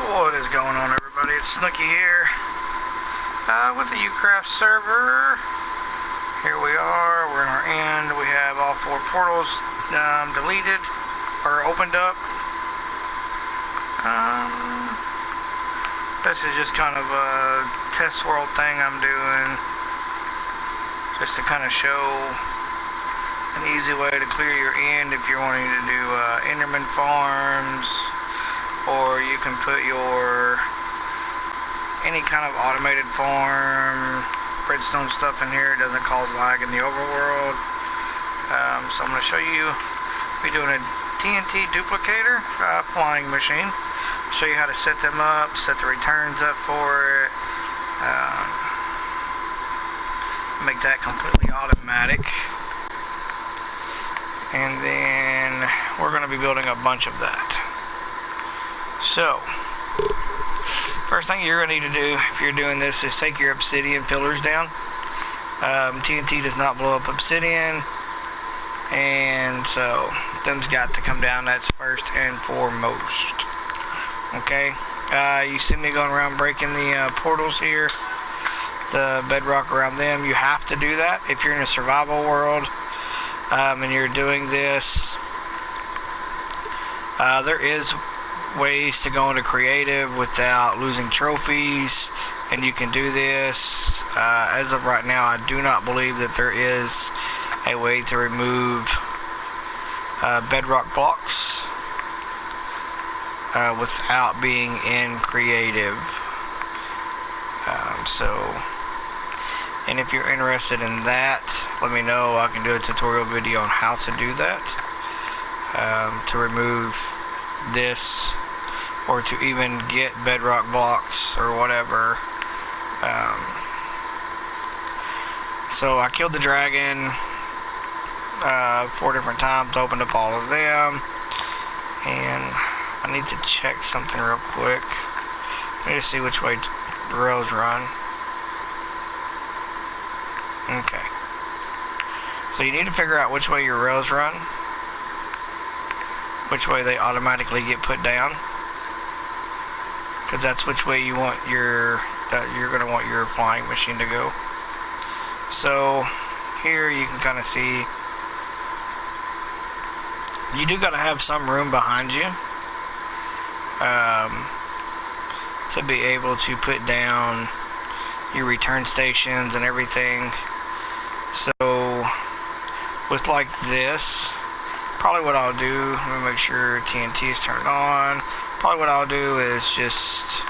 What is going on, everybody? It's Snooky here with the YouCraft server. Here we are. We're in our end. We have all 4 portals deleted or opened up. This is just kind of a test world thing I'm doing, just to kind of show an easy way to clear your end if you're wanting to do Enderman farms, or you can put your any kind of automated farm, redstone stuff in here. It doesn't cause lag in the overworld. So I'm going to show you, we're doing a TNT duplicator flying machine. Show you how to set them up, set the returns up for it, make that completely automatic. And then we're going to be building a bunch of that. So, first thing you're going to need to do if you're doing this is take your obsidian pillars down. TNT does not blow up obsidian, and so them's got to come down. That's first and foremost. Okay, you see me going around breaking the portals here, the bedrock around them. You have to do that if you're in a survival world. And you're doing this, there is ways to go into creative without losing trophies, and you can do this. As of right now, I do not believe that there is a way to remove bedrock blocks without being in creative. And if you're interested in that, let me know. I can do a tutorial video on how to do that, to remove this, or to even get bedrock blocks or whatever. So I killed the dragon 4 different times, opened up all of them, and I need to check something real quick. I need to see which way the rails run. Okay, so you need to figure out which way your rails run, which way they automatically get put down, because that's which way you want you're going to want your flying machine to go. So here you can kind of see you do got to have some room behind you to be able to put down your return stations and everything. So with like this, probably what I'll do, let me make sure TNT is turned on. Probably what I'll do is just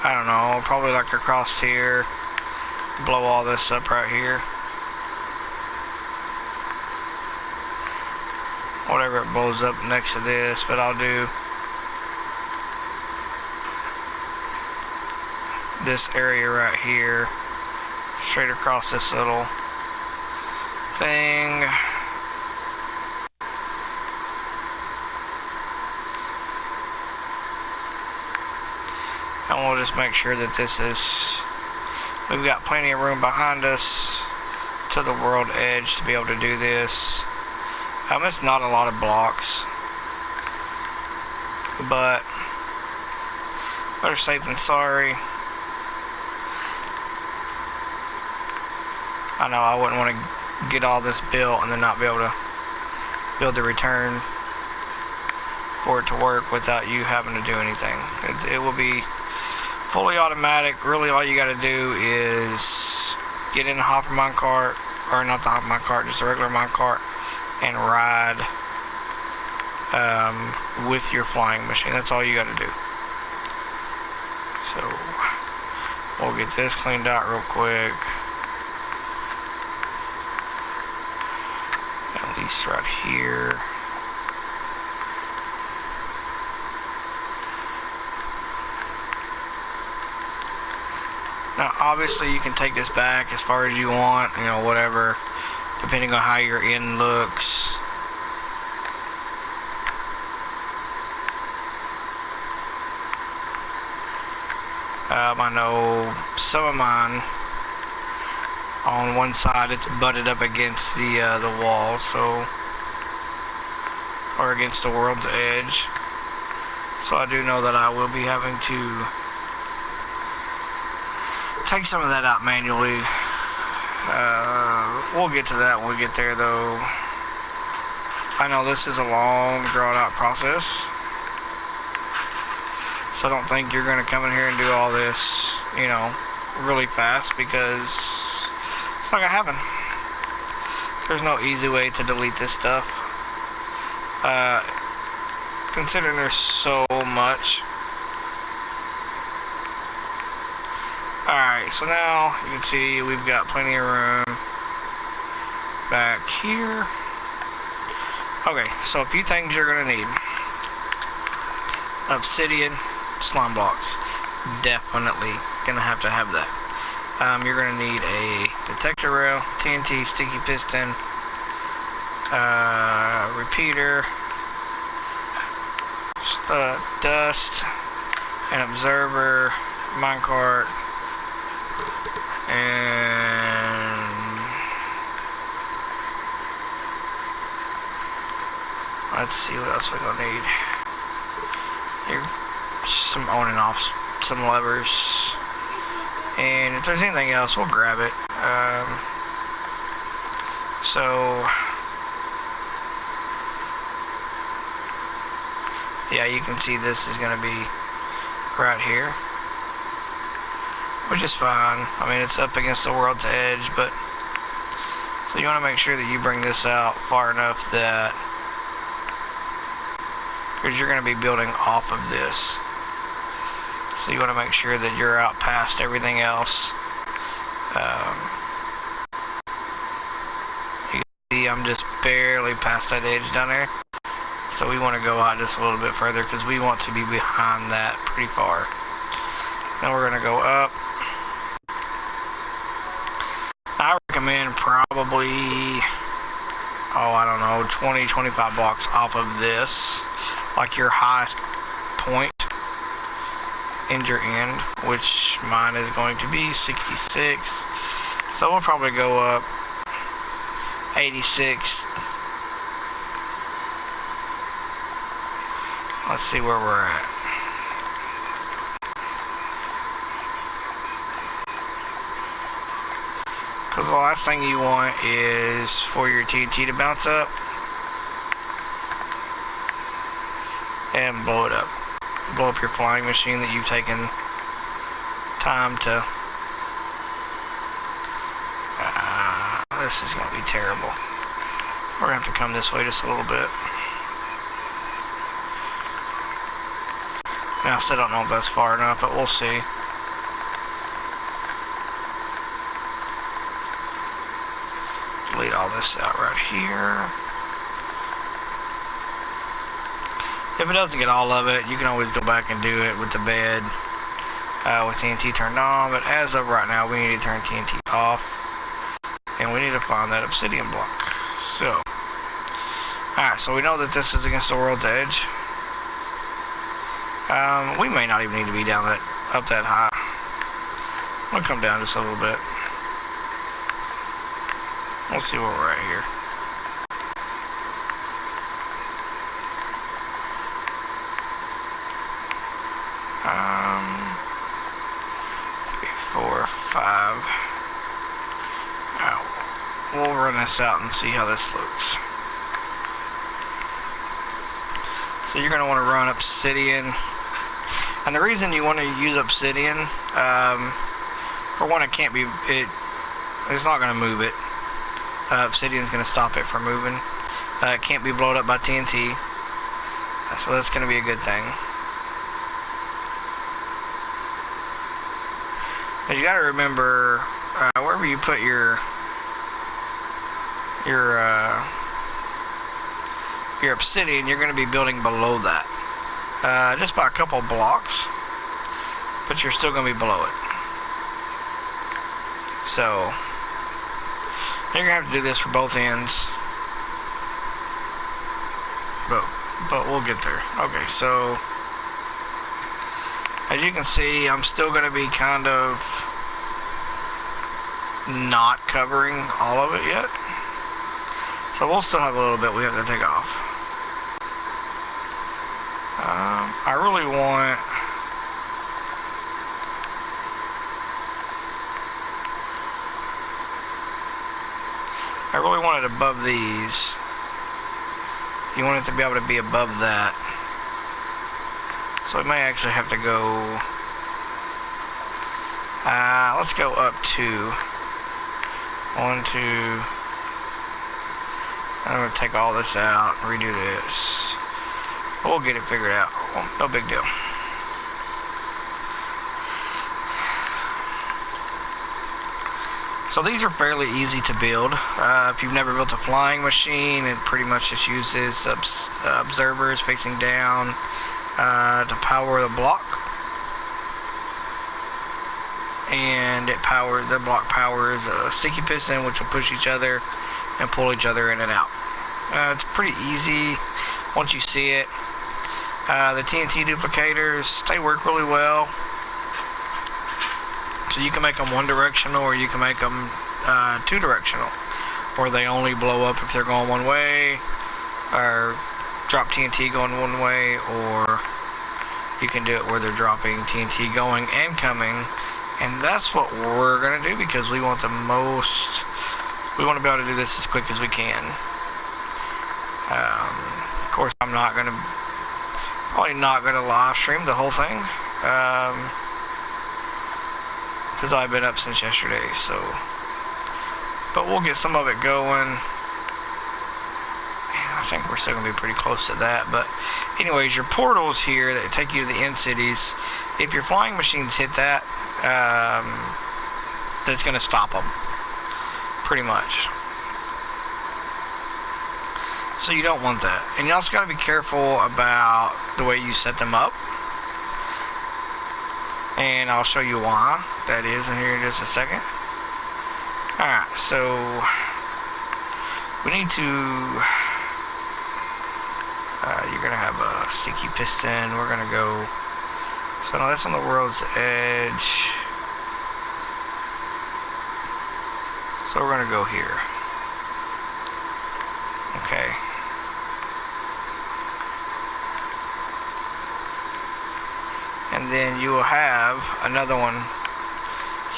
I don't know, probably like across here, blow all this up right here, whatever it blows up next to this. But I'll do this area right here, straight across this little thing. And we'll just make sure that this is, we've got plenty of room behind us to the world edge to be able to do this. It's not a lot of blocks, but better safe than sorry. I know I wouldn't want to get all this built and then not be able to build the return for it to work without you having to do anything. It will be fully automatic. Really all you got to do is get in the hopper minecart, or not the hopper minecart, just a regular minecart, and ride with your flying machine. That's all you got to do. So we'll get this cleaned out real quick. At least right here. Now obviously you can take this back as far as you want, you know, whatever, depending on how your end looks. I know some of mine on one side it's butted up against the wall, so or against the world's edge. So I do know that I will be having to take some of that out manually. We'll get to that when we get there, though. I know this is a long, drawn-out process, so I don't think you're going to come in here and do all this, you know, really fast, because it's not going to happen. There's no easy way to delete this stuff. Considering there's so much. Alright, so now you can see we've got plenty of room back here. Okay, so a few things you're going to need. Obsidian, slime blocks. Definitely going to have that. You're going to need a detector rail, TNT, sticky piston, repeater, dust, an observer, minecart, and let's see what else we're gonna need. Here, some on and off, some levers, and if there's anything else, we'll grab it. So yeah, you can see this is gonna be right here, which is fine. I mean, it's up against the world's edge, but so you want to make sure that you bring this out far enough that, because you're going to be building off of this, so you want to make sure that you're out past everything else. You can see I'm just barely past that edge down there, so we want to go out just a little bit further because we want to be behind that pretty far. Then we're going to go up. I recommend probably, I don't know, 20, 25 blocks off of this, like your highest point in your end, which mine is going to be 66. So we'll probably go up 86. Let's see where we're at. Because the last thing you want is for your TNT to bounce up and blow it up. Blow up your flying machine that you've taken time to... this is going to be terrible. We're going to have to come this way just a little bit. Now, I still don't know if that's far enough, but we'll see. Delete all this out right here. If it doesn't get all of it, you can always go back and do it with the bed with TNT turned on, but as of right now, we need to turn TNT off, and we need to find that obsidian block. So, alright, so we know that this is against the world's edge. We may not even need to be down up that high. We'll come down just a little bit. We'll see where we're at here. Three, 4, 5. We'll run this out and see how this looks. So you're going to want to run obsidian. And the reason you want to use obsidian, for one, it's not going to move it. Obsidian's going to stop it from moving. It can't be blown up by TNT. So that's going to be a good thing. But you got to remember, wherever you put your obsidian, you're going to be building below that. Just by a couple blocks, but you're still going to be below it. So, you're going to have to do this for both ends. But we'll get there. Okay, so, as you can see, I'm still going to be kind of not covering all of it yet. So we'll still have a little bit we have to take off. I really want... it above these. You want it to be able to be above that. So we may actually have to go... let's go up to 1, 2. I'm going to take all this out and redo this. We'll get it figured out. No big deal. So these are fairly easy to build. If you've never built a flying machine, it pretty much just uses observers facing down to power the block. And the block powers a sticky piston, which will push each other and pull each other in and out. It's pretty easy once you see it. The TNT duplicators, they work really well. So you can make them one directional, or you can make them two directional, where they only blow up if they're going one way, or drop TNT going one way, or you can do it where they're dropping TNT going and coming. And that's what we're going to do, because we want we want to be able to do this as quick as we can. Of course, I'm probably not going to live stream the whole thing, because I've been up since yesterday, but we'll get some of it going. I think we're still going to be pretty close to that. But anyways, your portals here that take you to the end cities, if your flying machines hit that, that's going to stop them, pretty much. So you don't want that. And you also got to be careful about the way you set them up. And I'll show you why that is in here in just a second. Alright, so we need to... you're going to have a sticky piston. We're going to go... So now that's on the world's edge. So we're going to go here. Okay. And then you will have another one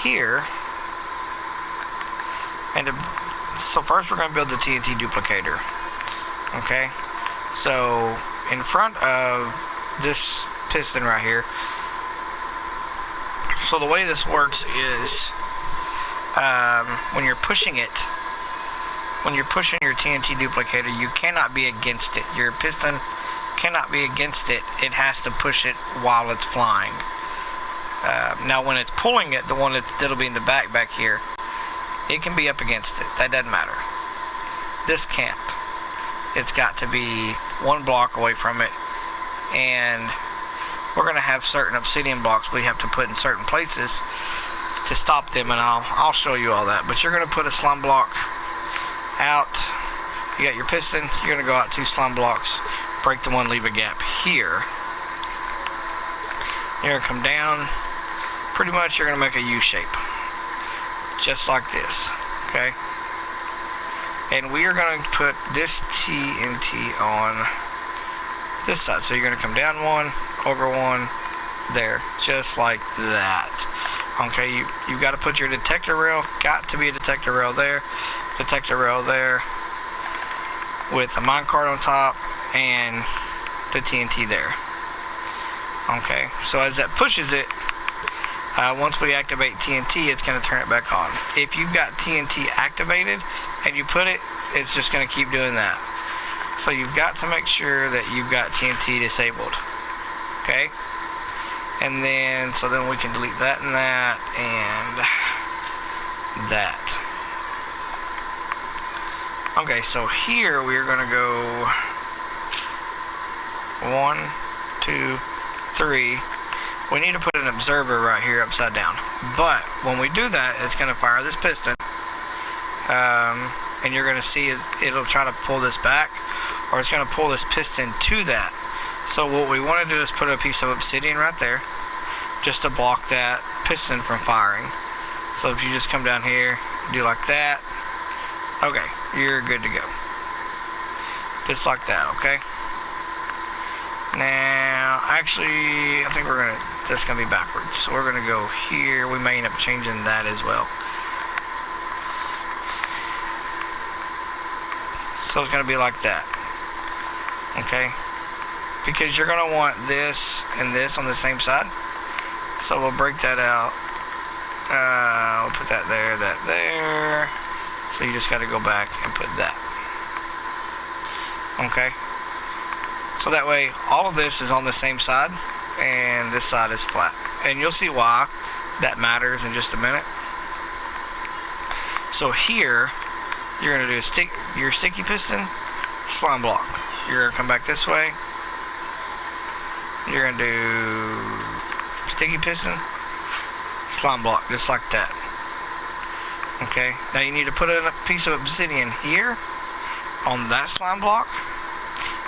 here. And so first we're going to build the TNT duplicator. Okay. So in front of this piston right here. So the way this works is when you're pushing it, when you're pushing your TNT duplicator, you cannot be against it. Your piston cannot be against it. It has to push it while it's flying. Now when it's pulling it, the one that'll be in the back here, it can be up against it. That doesn't matter. This can't. It's got to be one block away from it. And we're going to have certain obsidian blocks we have to put in certain places to stop them, and I'll show you all that. But you're going to put a slime block out. You got your piston. You're going to go out 2 slime blocks, break the one, leave a gap here. You're going to come down. Pretty much you're going to make a U shape, just like this. Okay. And we are going to put this TNT on this side. So you're going to come down one, over one, there, just like that. Okay, you've got to put your detector rail, got to be a detector rail there, with the minecart on top and the TNT there. Okay, so as that pushes it, once we activate TNT, it's going to turn it back on. If you've got TNT activated and you put it, it's just going to keep doing that. So you've got to make sure that you've got TNT disabled. Okay? And then, so then we can delete that and that and that. Okay, so here we're going to go 1, 2, 3. We need to put an observer right here upside down. But when we do that, it's going to fire this piston. And you're going to see it'll try to pull this back, or it's going to pull this piston to that. So what we want to do is put a piece of obsidian right there, just to block that piston from firing. So if you just come down here, do like that, okay, you're good to go. Just like that, okay? Now, actually, I think that's gonna be backwards. So we're gonna go here. We may end up changing that as well. So it's gonna be like that. Okay? Because you're gonna want this and this on the same side. So we'll break that out. We'll put that there. So you just gotta go back and put that. Okay? So that way, all of this is on the same side, and this side is flat. And you'll see why that matters in just a minute. So here, you're going to do your sticky piston, slime block. You're going to come back this way. You're going to do sticky piston, slime block, just like that. Okay, now you need to put in a piece of obsidian here on that slime block,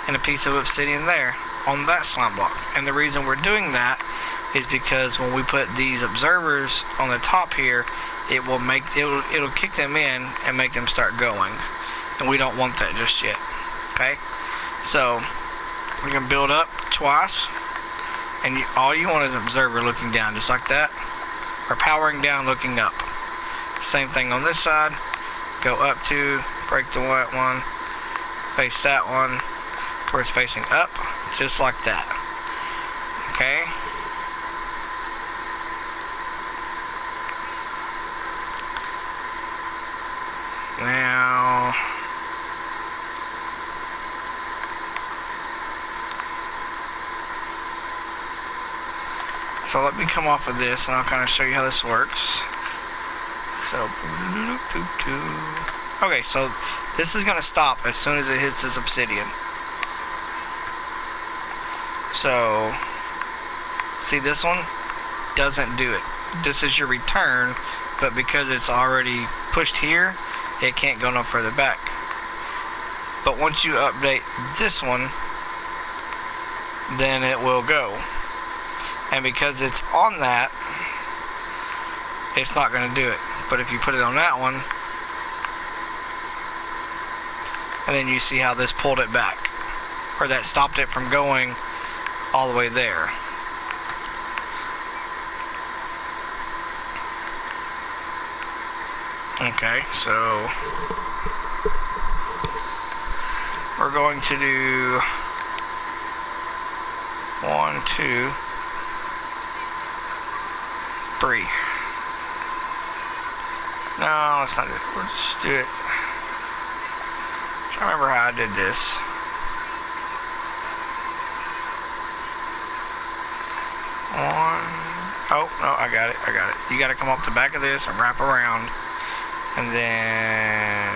and a piece of obsidian there on that slime block. And the reason we're doing that is because when we put these observers on the top here, it'll kick them in and make them start going, and we don't want that just yet. Okay, so we're gonna build up twice, and all you want is an observer looking down, just like that, or powering down looking up. Same thing on this side. Go up to, break the white one, face that one where it's facing up, just like that. Okay? Now, so let me come off of this and I'll kind of show you how this works. So, okay, so this is going to stop as soon as it hits this obsidian. So, see, this one doesn't do it. This is your return, but because it's already pushed here, it can't go no further back. But once you update this one, then it will go. And because it's on that, it's not going to do it. But if you put it on that one, and then you see how this pulled it back, or that stopped it from going all the way there. Okay, so we're going to do 1, 2, 3. No, let's not do it. We'll just do it. I remember how I did this. Oh, no, I got it. You got to come off the back of this and wrap around. And then,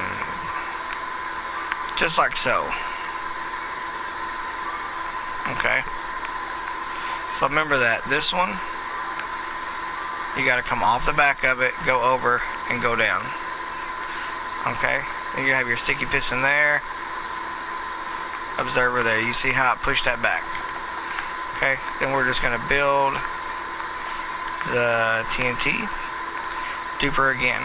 just like so. Okay. So remember that. This one, you got to come off the back of it, go over, and go down. Okay. Then you have your sticky piston there. Observer there. You see how it pushed that back. Okay. Then we're just going to build the TNT. DUPER again.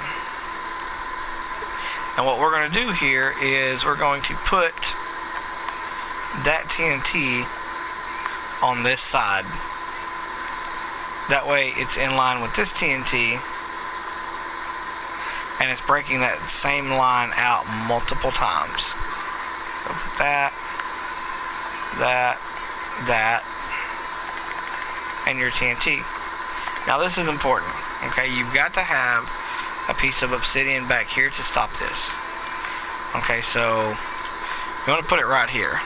And what we're going to do here is we're going to put that TNT on this side. That way it's in line with this TNT, and it's breaking that same line out multiple times. So that, and your TNT. Now this is important. Okay, you've got to have a piece of obsidian back here to stop this. Okay, so you want to put it right here.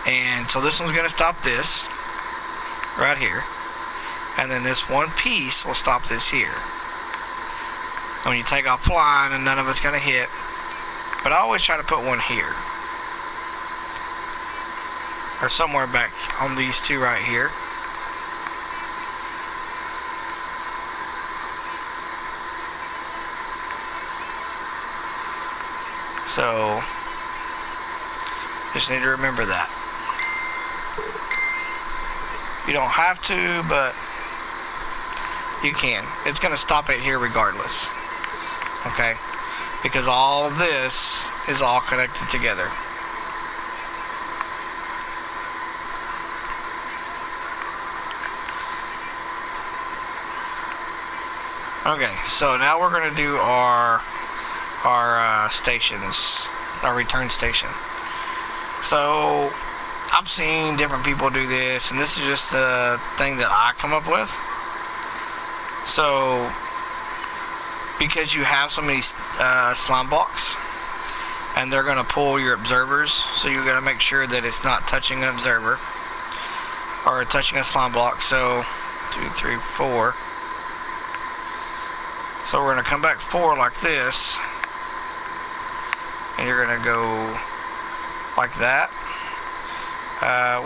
And so this one's going to stop this right here. And then this one piece will stop this here. And when you take off flying, and none of it's going to hit. But I always try to put one here. Or somewhere back on these two right here. So, just need to remember that. You don't have to, but you can. It's going to stop it here regardless. Okay? Because all of this is all connected together. Okay, so now we're gonna do our stations, our return station. So I've seen different people do this, and this is just the thing that I come up with. So because you have so many slime blocks, and they're gonna pull your observers, so you gotta make sure that it's not touching an observer or touching a slime block. So 2, 3, 4. So we're gonna come back 4 like this, and you're gonna go like that.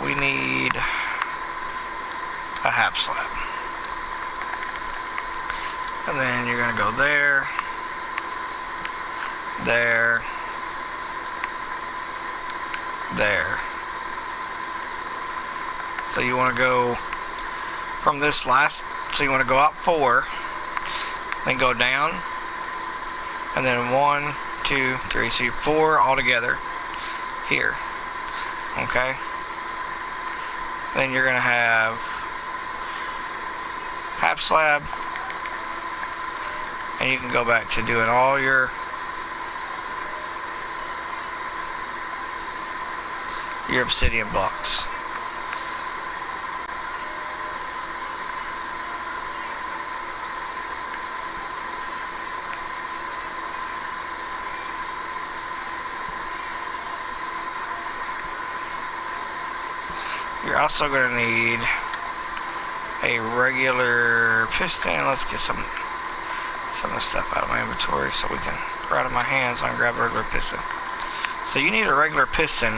We need a half slab, and then you're gonna go there, there, there. So you want to go from this last, so you want to go out 4, then go down, and then 1, 2, 3, so 4 all together here. Okay, then you're gonna have half slab, and you can go back to doing all your obsidian blocks. You're also going to need a regular piston. Let's get some of the stuff out of my inventory so we can, or out of my hands, I can grab a regular piston. So you need a regular piston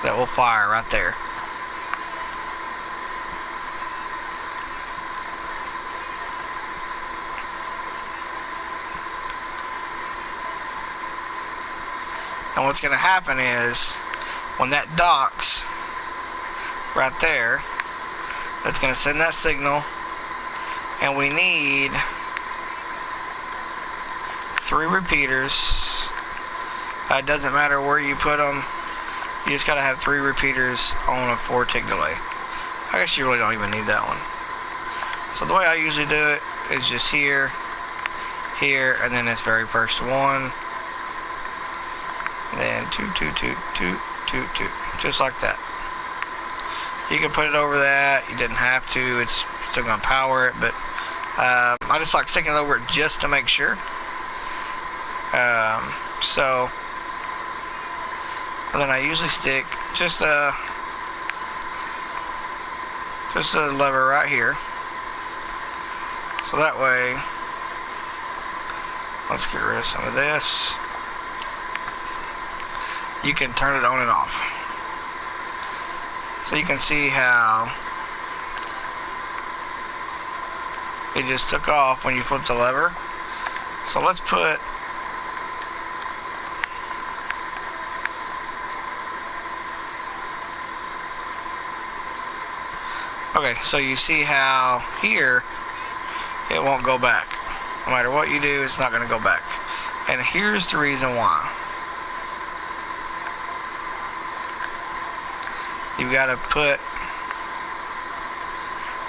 that will fire right there. And what's going to happen is, when that docks right there, that's going to send that signal, and we need 3 repeaters. It doesn't matter where you put them, you just got to have 3 repeaters on a 4-tick delay. I guess you really don't even need that one. So the way I usually do it is just here, here, and then this very first one. Then 2, 2, 2, 2, 2, 2, just like that. You can put it over that. You didn't have to. It's still gonna power it, but I just like sticking it over it just to make sure. So, and then I usually stick just a lever right here. So that way, let's get rid of some of this. You can turn it on and off. So you can see how it just took off when you flip the lever. So let's put okay, so you see how here it won't go back. No matter what you do, it's not going to go back. And here's the reason why. You've got to put,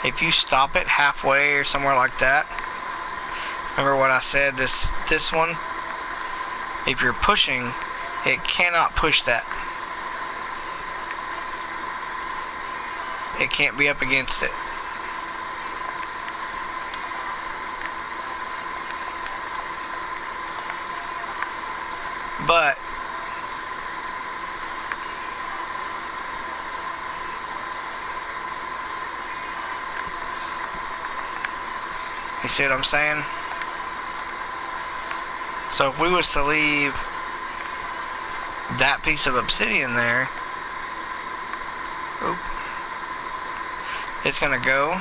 if you stop it halfway or somewhere like that, remember what I said, this one, if you're pushing, it cannot push that. It can't be up against it. But you see what I'm saying? So if we was to leave that piece of obsidian there, it's gonna go,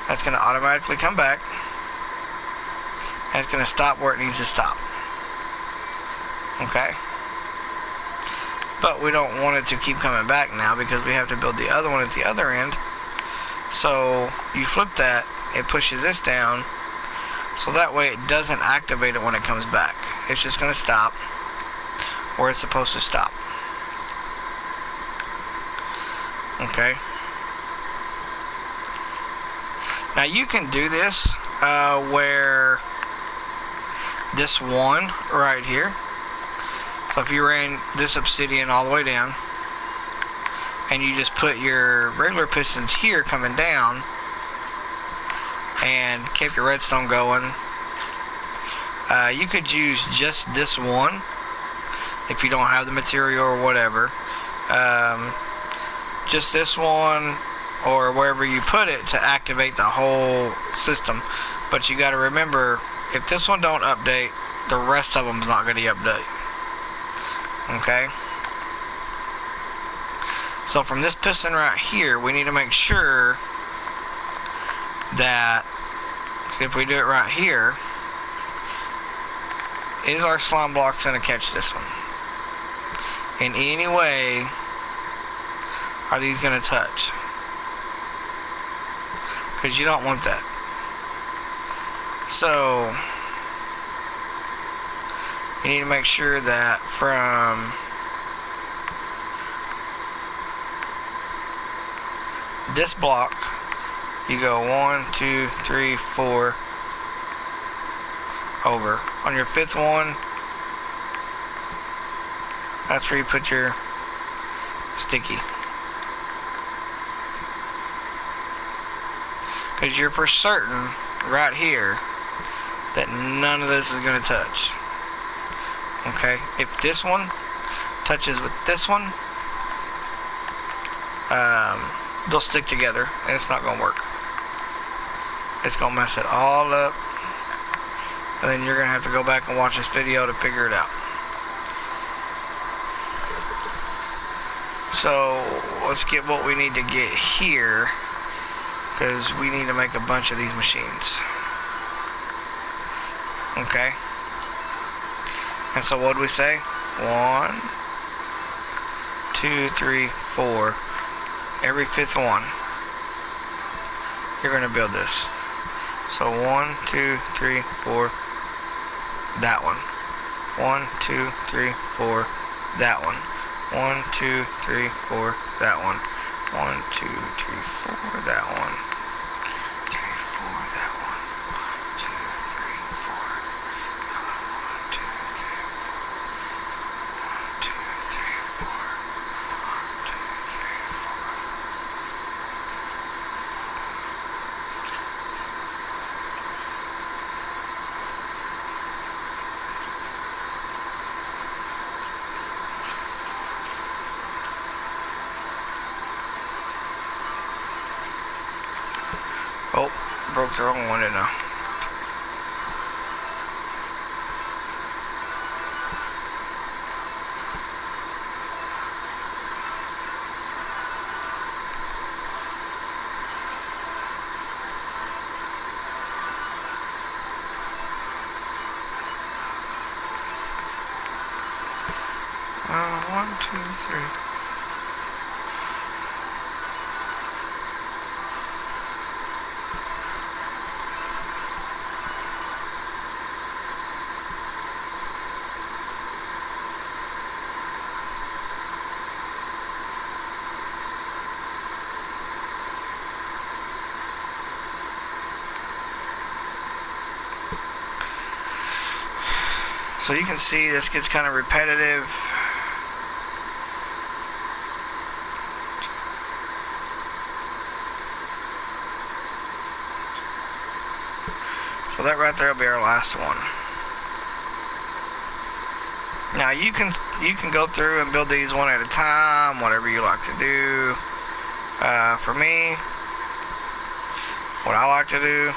that's gonna automatically come back, and it's gonna stop where it needs to stop. Okay? But we don't want it to keep coming back now because we have to build the other one at the other end. So you flip that, it pushes this down, so that way it doesn't activate it when it comes back. It's just going to stop where it's supposed to stop. Okay? Now you can do this where this one right here, so if you ran this obsidian all the way down and you just put your regular pistons here coming down and kept your redstone going, you could use just this one if you don't have the material or whatever. Just this one or wherever you put it to activate the whole system. But you got to remember, if this one don't update, the rest of them is not going to update. Okay? So from this piston right here, we need to make sure that if we do it right here, is our slime blocks going to catch this one? In any way are these going to touch? Because you don't want that. So you need to make sure that from this block you go 1, 2, 3, 4 over. On your fifth one, that's where you put your sticky. Because you're for certain right here that none of this is going to touch. Okay, if this one touches with this one, they'll stick together and it's not going to work. It's going to mess it all up, and then you're going to have to go back and watch this video to figure it out. So let's get what we need to get here, because we need to make a bunch of these machines. Okay, and so what do we say? 1, 2, 3, 4. Every fifth one, you're going to build this. So 1, 2, 3, 4. That one. 1, 2, 3, 4. That one. 1, 2, 3, 4. That one. 1, 2, 3, 4. That one. 3, 4. That one. 2, 3, 4. 1, 2, 3, 4. 1, 2, 3, 4. 1, 2, 3, 4. Oh, broke the wrong one, didn't I? One, two, three. So you can see this gets kind of repetitive. So that right there will be our last one. Now you can go through and build these one at a time, whatever you like to do. For me, what I like to do,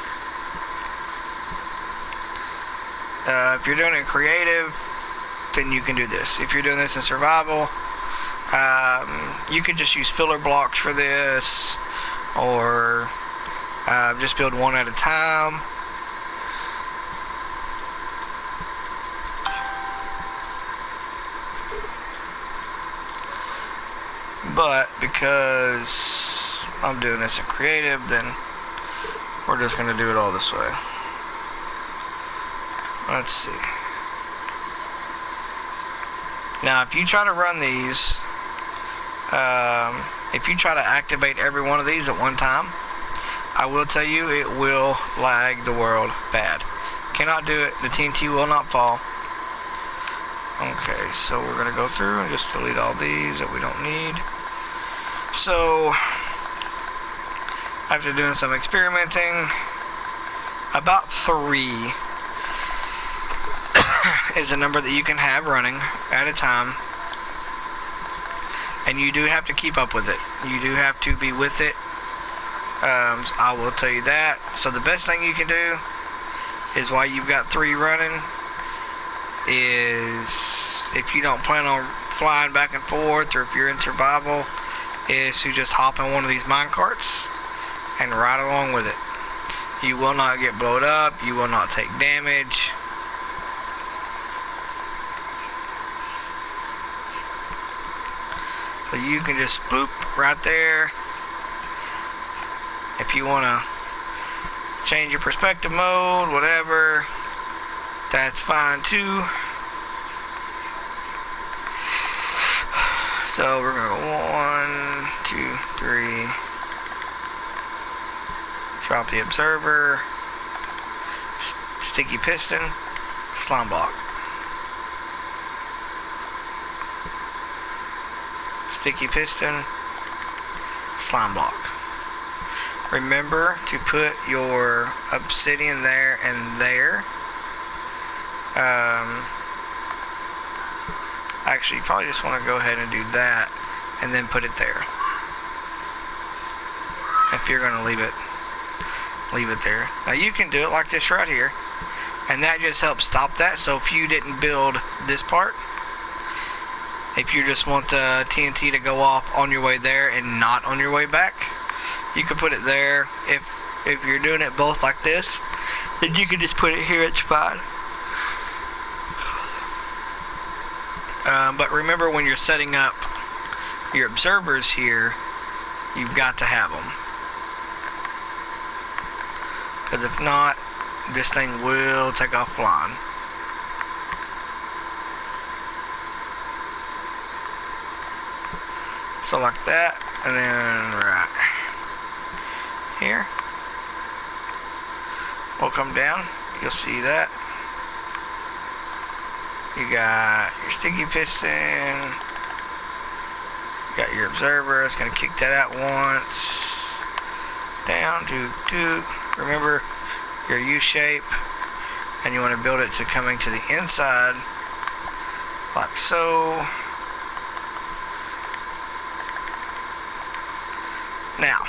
if you're doing it creative, then you can do this. If you're doing this in survival, you could just use filler blocks for this, or just build one at a time. But because I'm doing this in creative, then we're just going to do it all this way. Let's see. Now, if you try to run these, if you try to activate every one of these at one time, I will tell you, it will lag the world bad. Cannot do it. The TNT will not fall. Okay, so we're going to go through and just delete all these that we don't need. So, after doing some experimenting, about 3 is the number that you can have running at a time. And you do have to keep up with it. You do have to be with it. I will tell you that. So the best thing you can do is, while you've got 3 running, is, if you don't plan on flying back and forth, or if you're in survival, is to just hop in one of these mine carts and ride along with it. You will not get blown up. You will not take damage. So you can just boop right there. If you want to change your perspective mode, whatever, that's fine too. So we're going to go 1, 2, 3. Drop the observer. Sticky piston. Slime block. Sticky piston. Slime block. Remember to put your obsidian there and there. Actually, you probably just want to go ahead and do that and then put it there. If you're going to leave it there. Now you can do it like this right here, and that just helps stop that. So if you didn't build this part, if you just want the TNT to go off on your way there and not on your way back, you can put it there. If you're doing it both like this, then you can just put it here. It's fine. But remember, when you're setting up your observers here, you've got to have them. Because if not, this thing will take off flying. So like that, and then right here, we'll come down. You'll see that. You got your sticky piston. You got your observer. It's going to kick that out once. Down, do. Remember your U shape, and you want to build it to coming to the inside, like so. Now,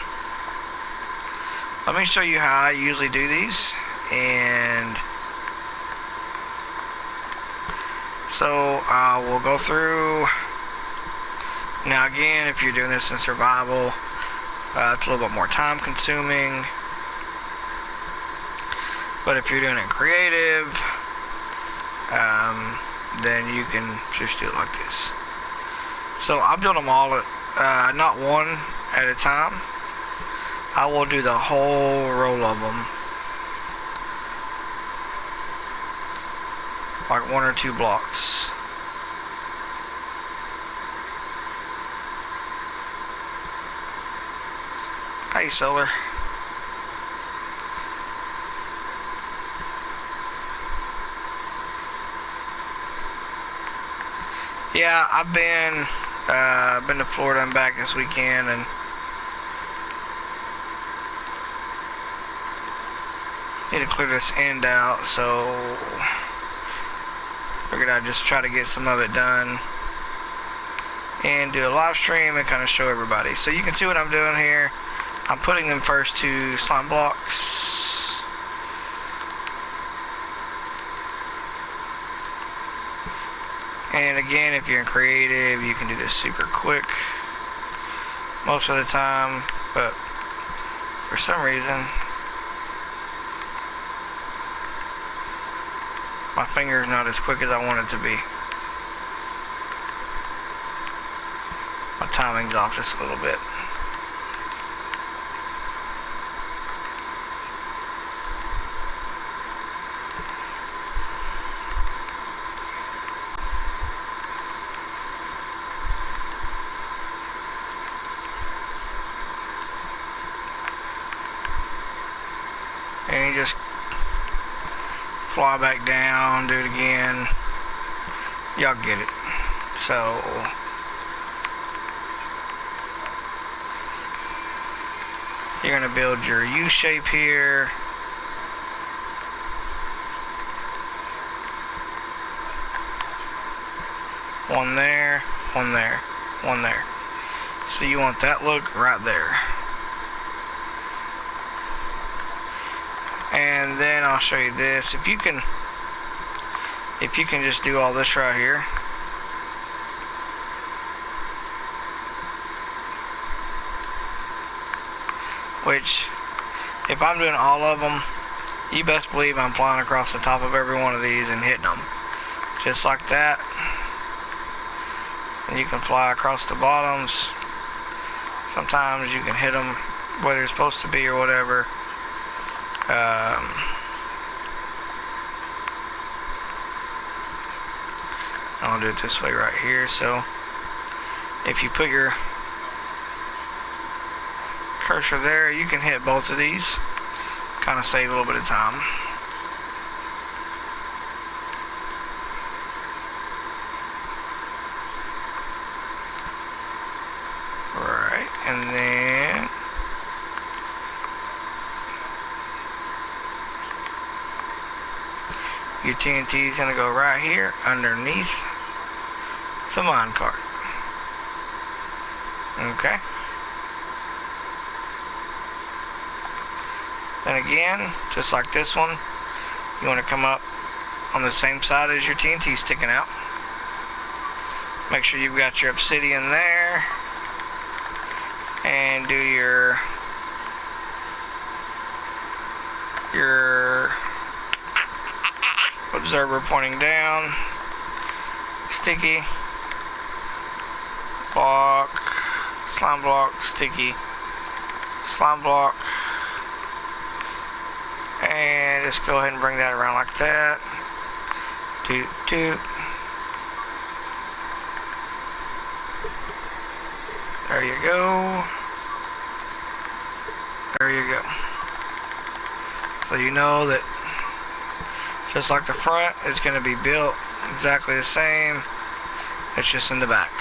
let me show you how I usually do these. And so we'll go through. Now again, if you're doing this in survival, it's a little bit more time consuming. But if you're doing it creative, then you can just do it like this. So I'll build them all, not one at a time. I will do the whole row of them, like 1 or 2 blocks. Hey, Solar. Yeah, I've been to Florida and back this weekend, and need to clear this end out, so figured I'd just try to get some of it done and do a live stream and kind of show everybody. So you can see what I'm doing here. I'm putting them first to slime blocks. And again, if you're in creative, you can do this super quick most of the time, but for some reason my finger's not as quick as I want it to be. My timing's off just a little bit. just fly back down, do it again. Y'all get it. So you're going to build your U shape here. One there, one there, one there. So you want that look right there. And then I'll show you this. If you can just do all this right here. Which, if I'm doing all of them, you best believe I'm flying across the top of every one of these and hitting them. Just like that. And you can fly across the bottoms. Sometimes you can hit them where they're supposed to be or whatever. I'll do it this way right here. So if you put your cursor there, you can hit both of these. Kind of save a little bit of time. Right, and then your TNT is going to go right here underneath the minecart. Okay. Then again, just like this one, you want to come up on the same side as your TNT sticking out. Make sure you've got your obsidian there. And do your observer pointing down, sticky, block, slime block, sticky, slime block, and just go ahead and bring that around like that. Doot, doot. There you go. There you go. So you know that just like the front, it's going to be built exactly the same. It's just in the back.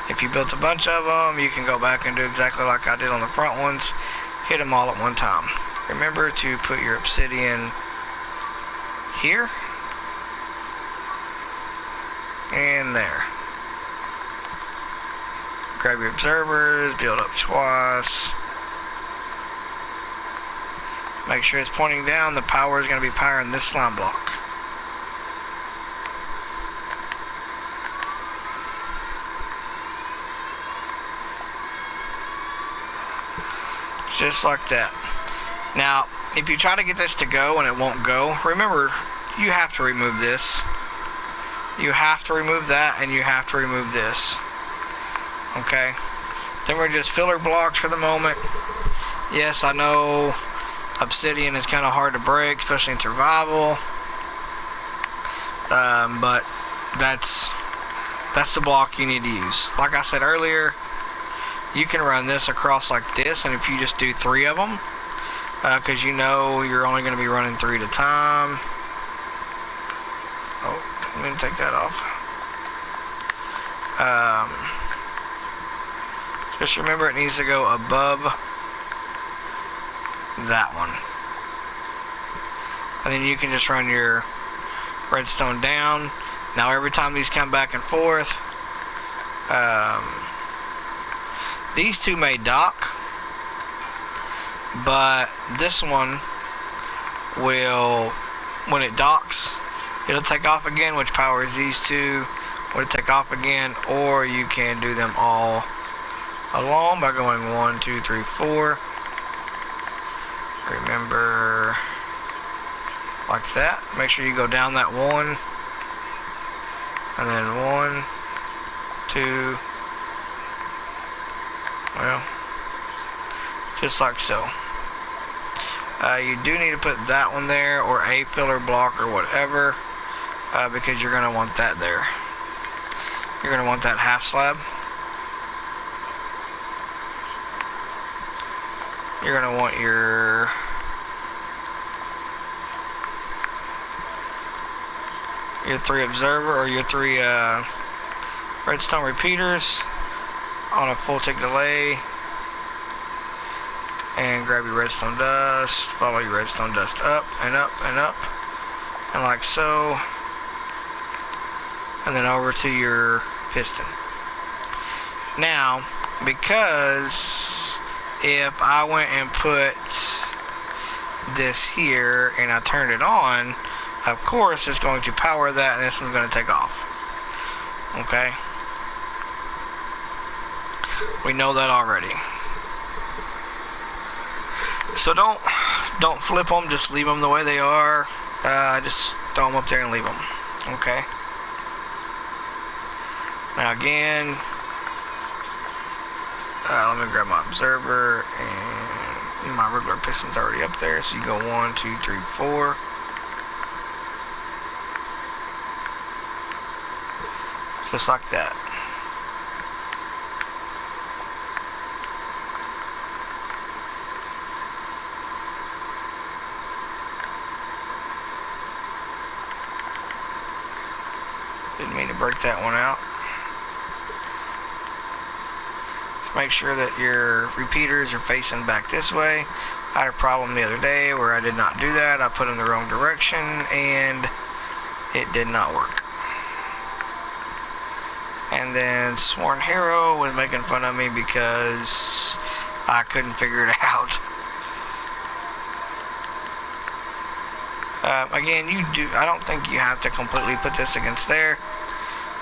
If you built a bunch of them, you can go back and do exactly like I did on the front ones. Hit them all at one time. Remember to put your obsidian here and there. Grab your observers, build up twice. Make sure it's pointing down. The power is going to be powering this slime block. Just like that. Now, if you try to get this to go and it won't go, remember, you have to remove this. You have to remove that, and you have to remove this. Okay? Then we're just filler blocks for the moment. Yes, I know obsidian is kind of hard to break, especially in survival. But that's the block you need to use. Like I said earlier, you can run this across like this, and if you just do 3 of them, because you know you're only going to be running 3 at a time. Oh, I'm going to take that off. Just remember it needs to go above that one. And then you can just run your redstone down. Now every time these come back and forth, these two may dock, but this one will, when it docks, it'll take off again, which powers these two. Will take off again, or you can do them all along by going 1, 2, 3, 4. Remember, like that. Make sure you go down that 1, and then 1, 2. Well, just like so. You do need to put that one there, or a filler block, or whatever, because you're going to want that there. You're going to want that half slab. You're going to want your your 3 observer or your 3 redstone repeaters on a full tick delay, and grab your redstone dust, follow your redstone dust up and up and up, and like so, and then over to your piston. Now, because if I went and put this here and I turned it on, of course it's going to power that and this one's going to take off. Okay? We know that already. So don't flip them, just leave them the way they are. Just throw them up there and leave them. Okay? Now again, let me grab my observer, and my regular piston's already up there, so you go 1, 2, 3, 4. Just like that. Didn't mean to break that one out. Just make sure that your repeaters are facing back this way. I had a problem the other day where I did not do that. I put them the wrong direction and it did not work. And then Sworn Hero was making fun of me because I couldn't figure it out. Again, I don't think you have to completely put this against there,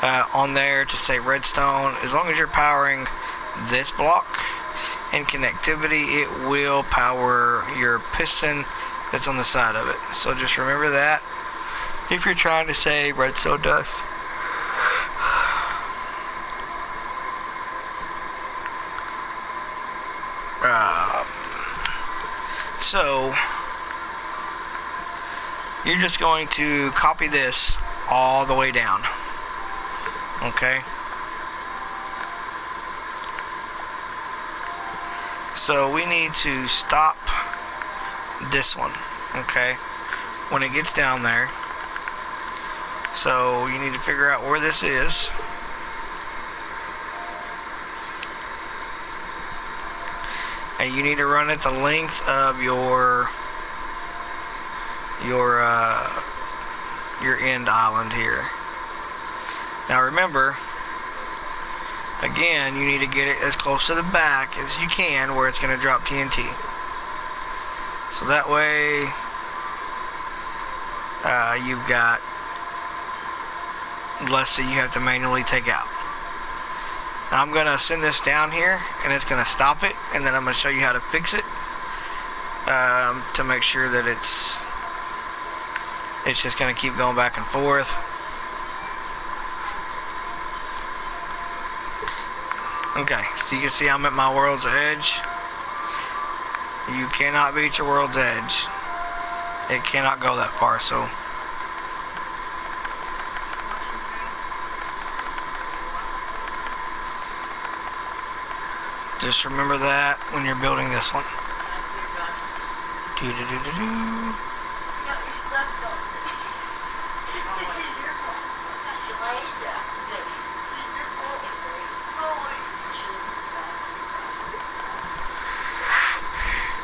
on there to say redstone. As long as you're powering this block and connectivity, it will power your piston that's on the side of it. So just remember that if you're trying to say redstone dust. So you're just going to copy this all the way down. Okay? So we need to stop this one. Okay? When it gets down there. So you need to figure out where this is. And you need to run it the length of your end island here. Now remember, again, you need to get it as close to the back as you can where it's going to drop TNT. So that way you've got less that you have to manually take out. Now I'm going to send this down here and it's going to stop it, and then I'm going to show you how to fix it to make sure that it's just going to keep going back and forth. Okay, so you can see I'm at my world's edge. You cannot beat your world's edge. It cannot go that far, so just remember that when you're building this one.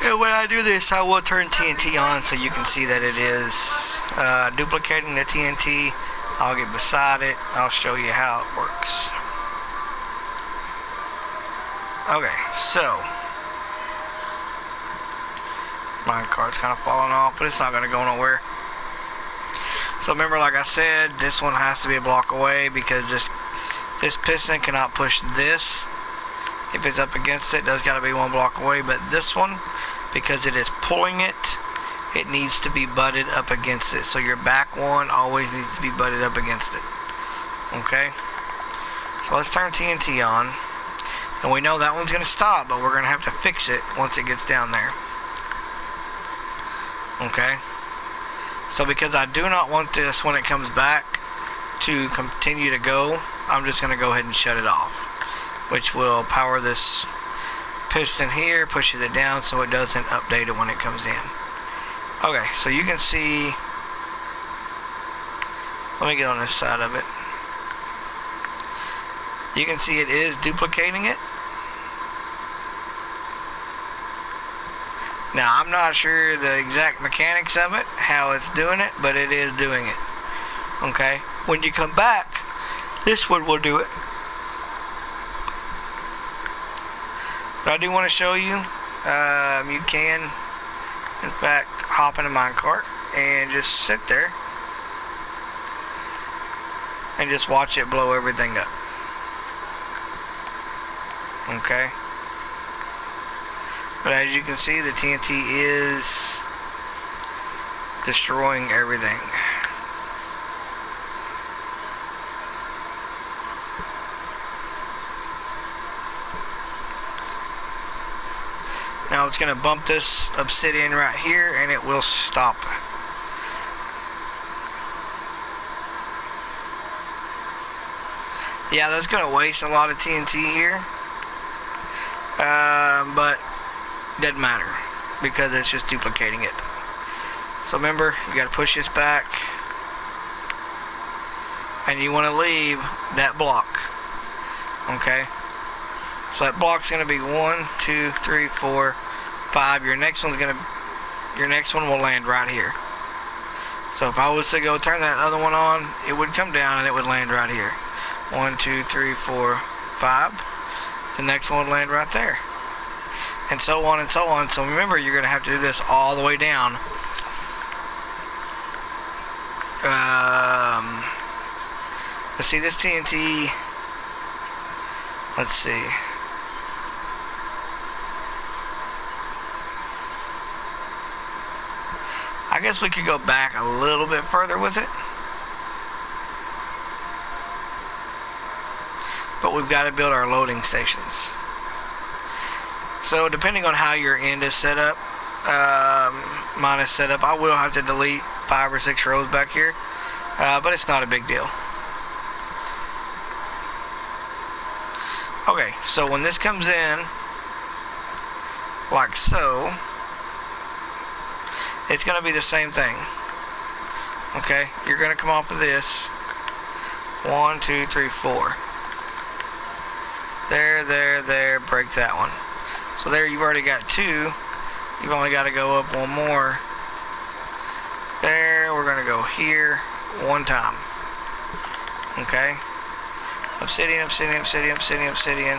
And when I do this, I will turn TNT on so you can see that it is duplicating the TNT. I'll get beside it. I'll show you how it works. Okay, so my card's kind of falling off, but it's not going to go nowhere. So remember, like I said, this one has to be a block away because this piston cannot push this. If it's up against it, does got to be one block away. But this one, because it is pulling it, it needs to be butted up against it. So your back one always needs to be butted up against it. Okay? So let's turn TNT on. And we know that one's going to stop, but we're going to have to fix it once it gets down there. Okay? So because I do not want this when it comes back to continue to go, I'm just going to go ahead and shut it off, which will power this piston here, pushes it down so it doesn't update it when it comes in. Okay, so you can see Let me get on this side of it. You can see it is duplicating it. Now, I'm not sure the exact mechanics of it, how it's doing it, but it is doing it. Okay? When you come back, this one will do it. But I do want to show you, you can, in fact, hop in a minecart and just sit there and just watch it blow everything up. Okay? But as you can see, the TNT is destroying everything. Now it's going to bump this obsidian right here and it will stop. Yeah, that's going to waste a lot of TNT here. But it doesn't matter because it's just duplicating it. So remember, you got to push this back and you want to leave that block. Okay? So that block's going to be 1, 2, 3, 4, 5. Your next one will land right here. So if I was to go turn that other one on, it would come down and it would land right here. 1, 2, 3, 4, 5. The next one would land right there. And so on and so on. So remember, you're going to have to do this all the way down. Let's see, this TNT. Let's see. I guess we could go back a little bit further with it. But we've got to build our loading stations. So depending on how your end is set up, mine is set up, I will have to delete 5 or 6 rows back here. But it's not a big deal. Okay, so when this comes in, like so, it's going to be the same thing. Okay, you're going to come off of this. 1, 2, 3, 4. There, break that one. So there you've already got 2. You've only got to go up 1 more. There, we're going to go here 1 time. Okay. Obsidian, obsidian, obsidian, obsidian, obsidian.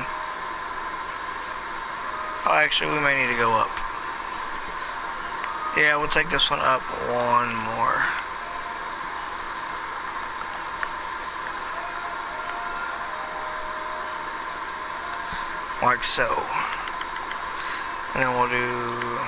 Oh, actually, we may need to go up. Yeah, we'll take this one up 1 more. Like so. And then we'll do...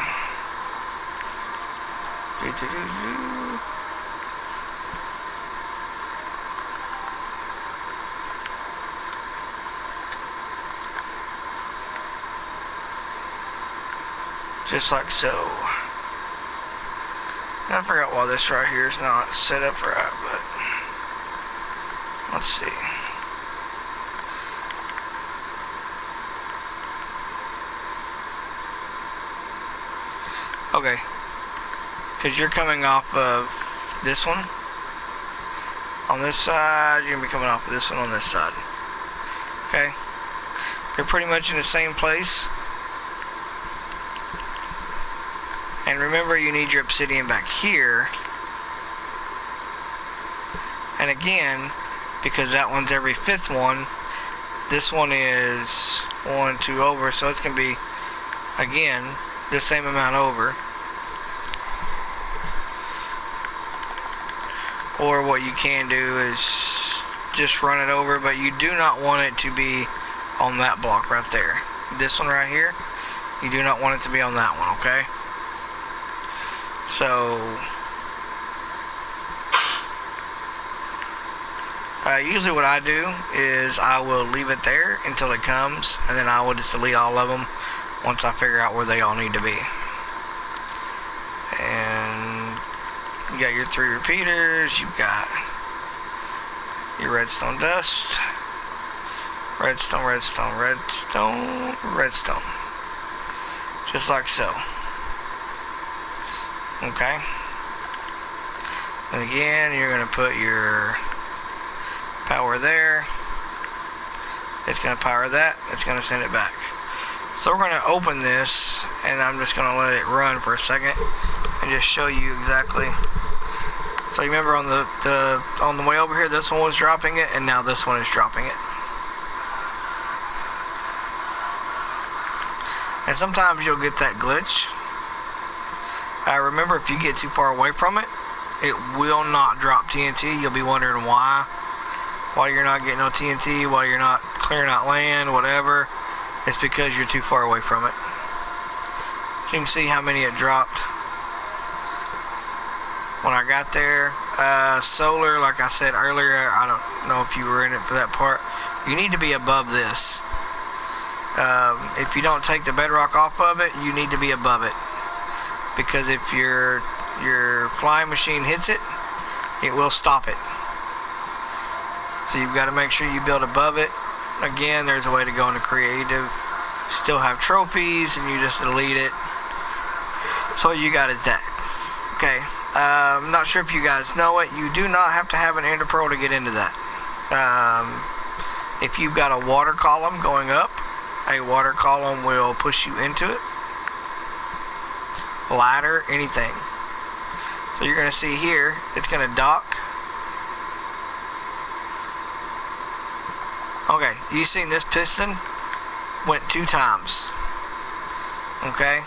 Just like so. I forgot why this right here is not set up right, but let's see. Okay, because you're coming off of this one on this side, you're gonna be coming off of this one on this side. Okay, they're pretty much in the same place. And remember, you need your obsidian back here. And again, because that one's every 5th one, this one is 1, 2 over, so it's going to be, again, the same amount over. Or what you can do is just run it over, but you do not want it to be on that block right there. This one right here, you do not want it to be on that one, okay? So, usually what I do is I will leave it there until it comes, and then I will just delete all of them once I figure out where they all need to be. And you got your 3 repeaters, you've got your redstone dust, redstone, redstone, redstone, redstone, just like so. Okay. And again, you're going to put your power there. It's going to power that. It's going to send it back. So we're going to open this, and I'm just going to let it run for a second and just show you exactly. So you remember on the way over here, this one was dropping it, and now this one is dropping it. And sometimes you'll get that glitch. Remember, if you get too far away from it, it will not drop TNT. You'll be wondering why you're not getting no TNT, why you're not clearing out land, whatever. It's because you're too far away from it. You can see how many it dropped when I got there. Solar, like I said earlier, I don't know if you were in it for that part. You need to be above this. If you don't take the bedrock off of it, you need to be above it. Because if your flying machine hits it, it will stop it. So you've got to make sure you build above it. Again, there's a way to go into creative. Still have trophies, and you just delete it. So all you got is that. Okay. I'm not sure if you guys know it. You do not have to have an Ender Pearl to get into that. If you've got a water column going up, a water column will push you into it. Ladder, anything. So you're going to see here, it's going to dock. Okay, you seen this piston went 2 times. Okay.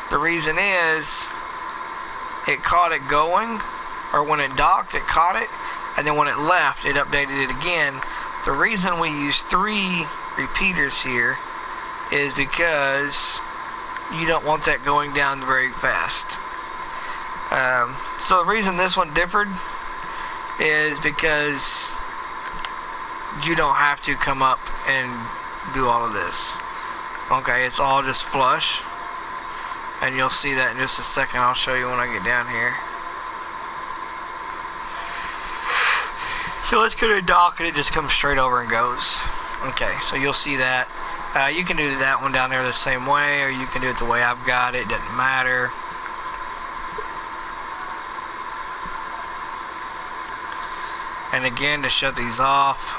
The reason is it caught it going, or when it docked, it caught it, and then when it left, it updated it again. The reason we use 3 repeaters here is because you don't want that going down very fast. So the reason this one differed is because you don't have to come up and do all of this. Okay, it's all just flush, and you'll see that in just a second. I'll show you when I get down here. So let's go to dock, and it just comes straight over and goes. Okay, so you'll see that. You can do that one down there the same way, or you can do it the way I've got it. Doesn't matter. And again, to shut these off,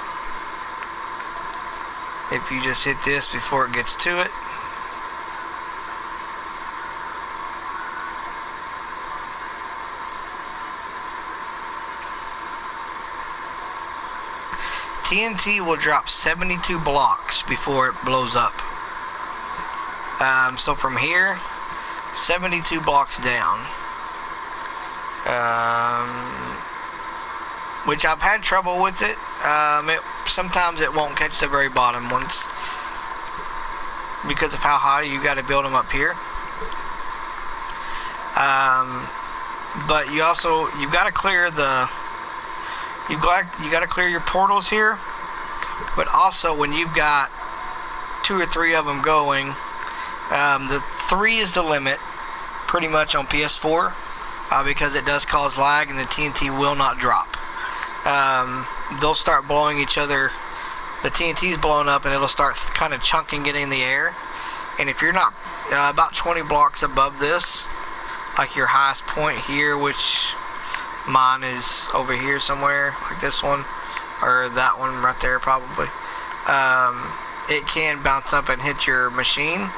if you just hit this before it gets to it, TNT will drop 72 blocks before it blows up. So from here, 72 blocks down. Which I've had trouble with it. Sometimes it won't catch the very bottom ones because of how high you got to build them up here. But you've got to clear you got to clear your portals here. But also when you've got 2 or 3 of them going, the 3 is the limit pretty much on PS4 because it does cause lag and the TNT will not drop. They'll start blowing each other. The TNT's blowing up and it'll start kind of chunking it in the air. And if you're not about 20 blocks above this, like your highest point here, which mine is over here somewhere, like this one, or that one right there probably, it can bounce up and hit your machine,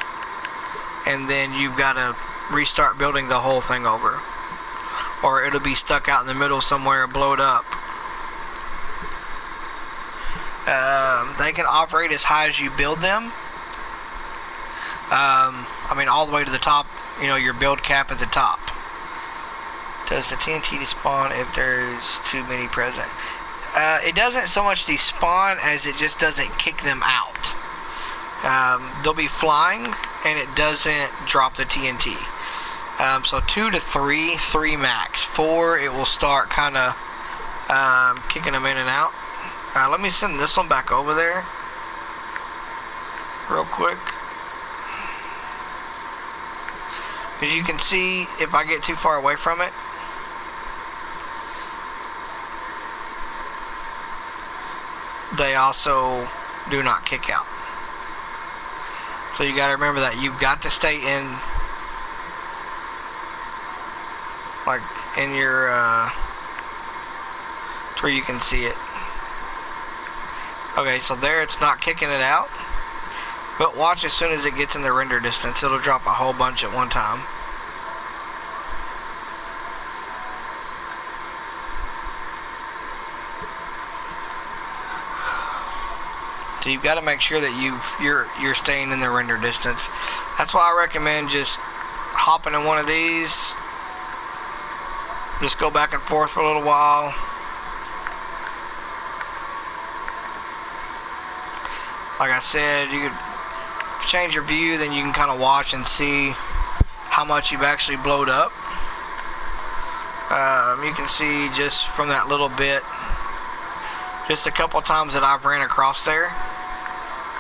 and then you've got to restart building the whole thing over, or it'll be stuck out in the middle somewhere and blow it up. They can operate as high as you build them. I mean, all the way to the top, your build cap at the top. Does the TNT despawn if there's too many present? It doesn't so much despawn as it just doesn't kick them out. They'll be flying and it doesn't drop the TNT. So 2 to 3, 3 max. 4, it will start kind of kicking them in and out. Let me send this one back over there real quick. As you can see, if I get too far away from it, they also do not kick out. So you got to remember that you've got to stay in like in your to where you can see it. Okay, so there it's not kicking it out, but watch as soon as it gets in the render distance, it'll drop a whole bunch at one time. So you've got to make sure that you're staying in the render distance. That's why I recommend just hopping in one of these. Just go back and forth for a little while. Like I said, you could change your view, then you can kind of watch and see how much you've actually blowed up. You can see just from that little bit, just a couple times that I've ran across there.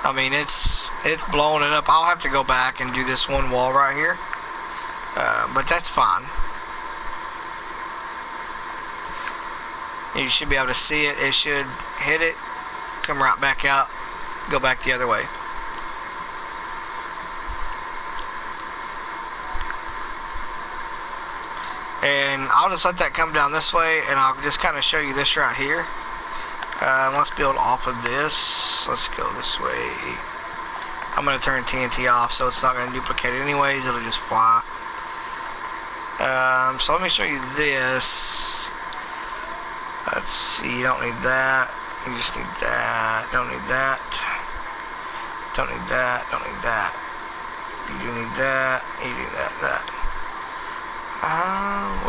I mean, it's blowing it up. I'll have to go back and do this one wall right here, but that's fine. You should be able to see it. It should hit it, come right back out, go back the other way. And I'll just let that come down this way, and I'll just kind of show you this right here. Let's build off of this. Let's go this way. I'm going to turn TNT off so it's not going to duplicate it anyways. It'll just fly. So let me show you this. Let's see. You don't need that. You just need that. Don't need that. Don't need that. Don't need that. You do need that. You do that.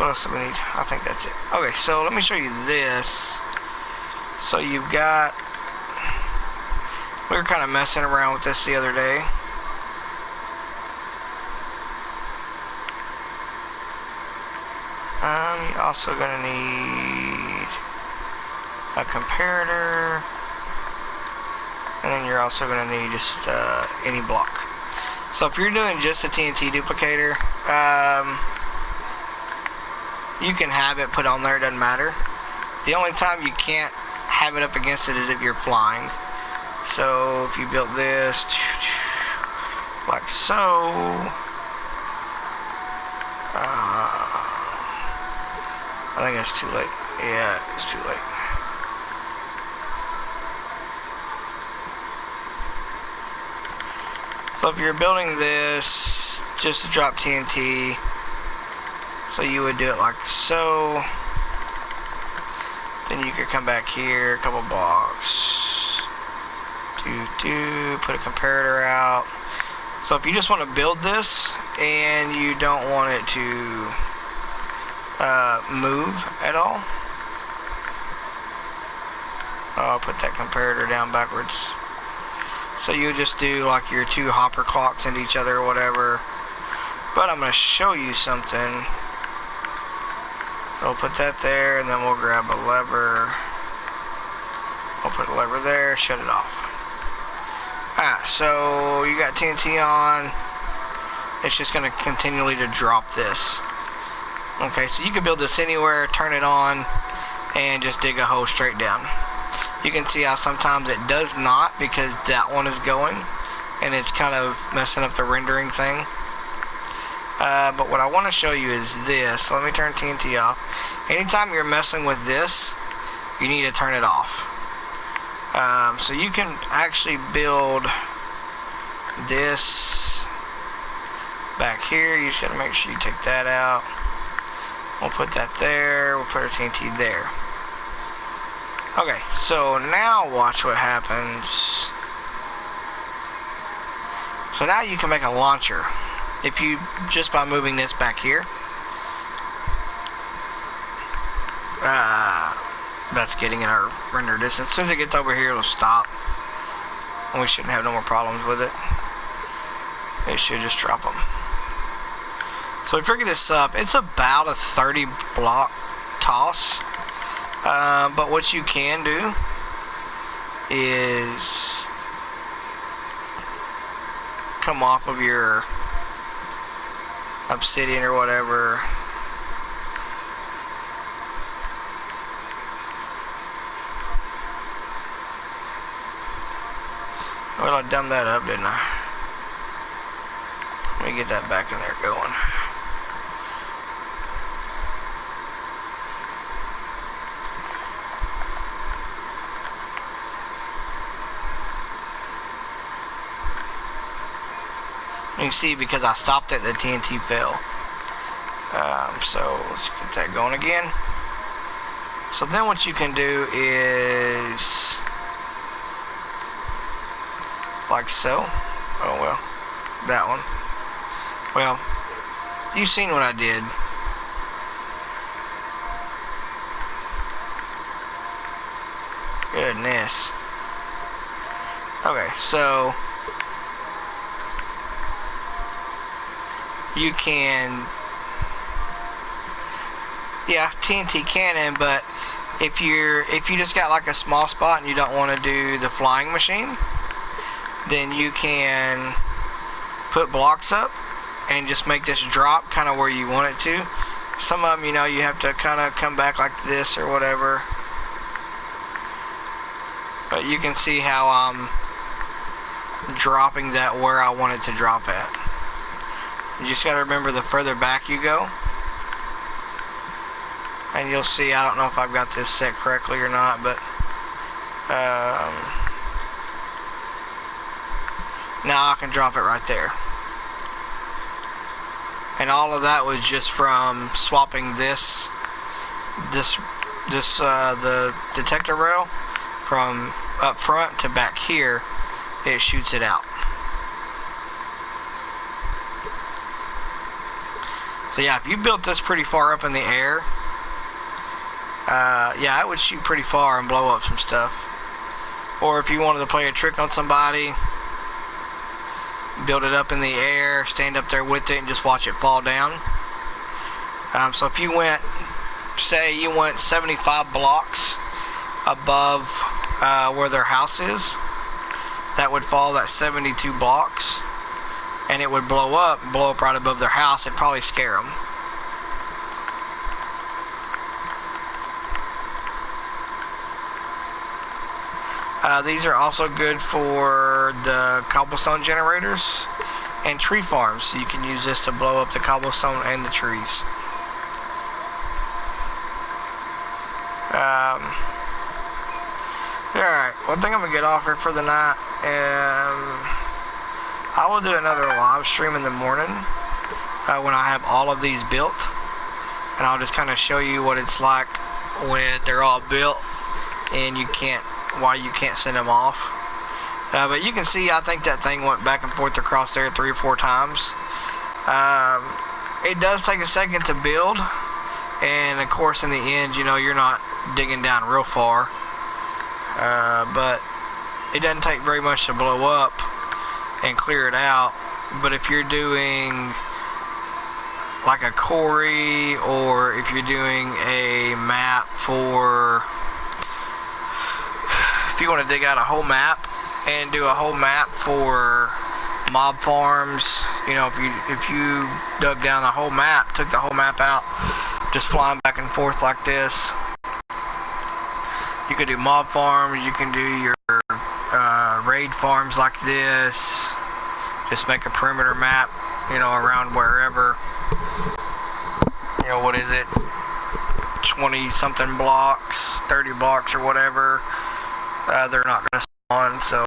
What else do we need? I think that's it. Okay, so let me show you this. So you've got, we were kind of messing around with this the other day. You're also going to need a comparator, and then you're also going to need just any block. So if you're doing just a TNT duplicator, you can have it put on there, it doesn't matter. The only time you can't have it up against it is if you're flying. So if you built this like so, I think it's too late. Yeah, it's too late. So if you're building this just to drop TNT, so you would do it like so. Then you could come back here, a couple blocks. Put a comparator out. So if you just want to build this and you don't want it to move at all, I'll put that comparator down backwards. So you just do like your two hopper clocks into each other or whatever. But I'm going to show you something. So we'll put that there, and then we'll grab a lever. We'll put a lever there, shut it off. Alright, so you got TNT on. It's just going to continually to drop this. Okay, so you can build this anywhere, turn it on, and just dig a hole straight down. You can see how sometimes it does not, because that one is going, and it's kind of messing up the rendering thing. But what I want to show you is this. So let me turn TNT off. Anytime you're messing with this, you need to turn it off. So you can actually build this back here. You just got to make sure you take that out. We'll put that there. We'll put our TNT there. Okay, so now watch what happens. So now you can make a launcher. If you, just by moving this back here, that's getting in our render distance. As soon as it gets over here, it'll stop, and we shouldn't have no more problems with it. It should just drop them. So we figure this up. It's about a 30 block toss, but what you can do is come off of your obsidian or whatever. Well, I dumbed that up, didn't I? Let me get that back in there going. You can see because I stopped it, the TNT fell. So let's get that going again. So then what you can do is like so. Oh well, that one. Well, you've seen what I did. Goodness. Okay, so you can, yeah, TNT cannon, but if you just got like a small spot and you don't want to do the flying machine, then you can put blocks up and just make this drop kind of where you want it to. Some of them, you know, you have to kind of come back like this or whatever. But you can see how I'm dropping that where I want it to drop at. You just got to remember the further back you go. And you'll see, I don't know if I've got this set correctly or not, but now I can drop it right there. And all of that was just from swapping the detector rail from up front to back here. It shoots it out. So yeah, if you built this pretty far up in the air, yeah, it would shoot pretty far and blow up some stuff. Or if you wanted to play a trick on somebody, build it up in the air, stand up there with it, and just watch it fall down. So if you went, say you went 75 blocks above where their house is, that would fall that 72 blocks, and it would blow up right above their house. It'd probably scare them. These are also good for the cobblestone generators and tree farms. So you can use this to blow up the cobblestone and the trees. Alright, well, I think I'm going to get off here for the night. I will do another live stream in the morning when I have all of these built. And I'll just kind of show you what it's like when they're all built and why you can't send them off. But you can see, I think that thing went back and forth across there 3 or 4 times. It does take a second to build, and of course in the end, you know, you're not digging down real far, but it doesn't take very much to blow up and clear it out. But if you're doing like a quarry, or if you're doing a map for, if you want to dig out a whole map and do a whole map for mob farms, you know, if you dug down the whole map, took the whole map out, just flying back and forth like this, you could do mob farms, you can do your raid farms like this, just make a perimeter map, you know, around wherever, you know, what is it, 20 something blocks, 30 blocks or whatever. They're not going to spawn. So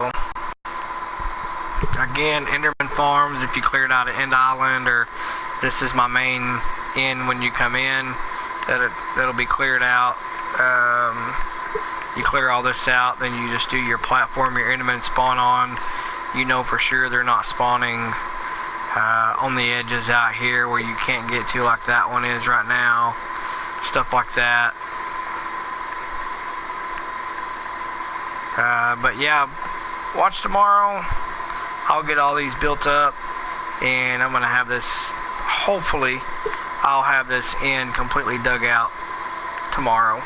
again, Enderman farms, if you cleared out an end island, or this is my main end when you come in, that'll be cleared out. You clear all this out, then you just do your platform your Endermen spawn on. You know for sure they're not spawning on the edges out here where you can't get to, like that one is right now. Stuff like that. But yeah, watch tomorrow. I'll get all these built up, and I'm gonna have this, hopefully I'll have this end completely dug out tomorrow.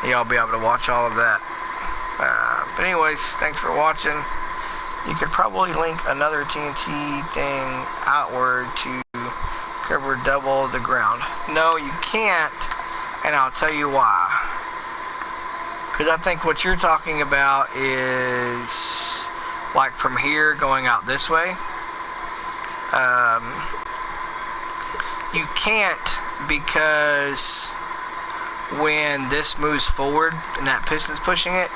Y'all be able to watch all of that. But anyways, thanks for watching. You could probably link another TNT thing outward to cover double the ground. No, you can't, and I'll tell you why. Because I think what you're talking about is like from here going out this way. You can't, because when this moves forward and that piston's pushing it,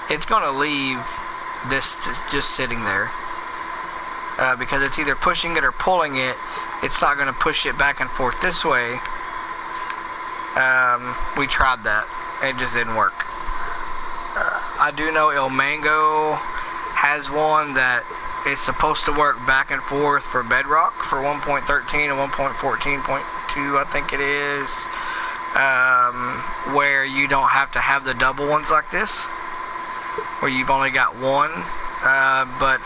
it's going to leave this just sitting there. because it's either pushing it or pulling it. It's not going to push it back and forth this way. We tried that. It just didn't work. I do know El Mango has one that is supposed to work back and forth for Bedrock for 1.13 and 1.14.2, I think it is, where you don't have to have the double ones like this, where you've only got one. But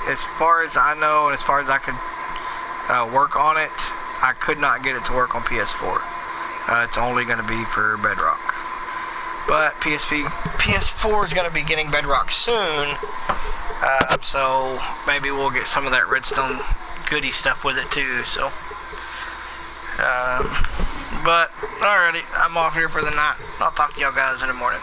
as far as I know, and as far as I could work on it, I could not get it to work on PS4. It's only going to be for Bedrock. But PS4 is going to be getting Bedrock soon, so maybe we'll get some of that Redstone goodie stuff with it too. So, but alrighty, I'm off here for the night. I'll talk to y'all guys in the morning.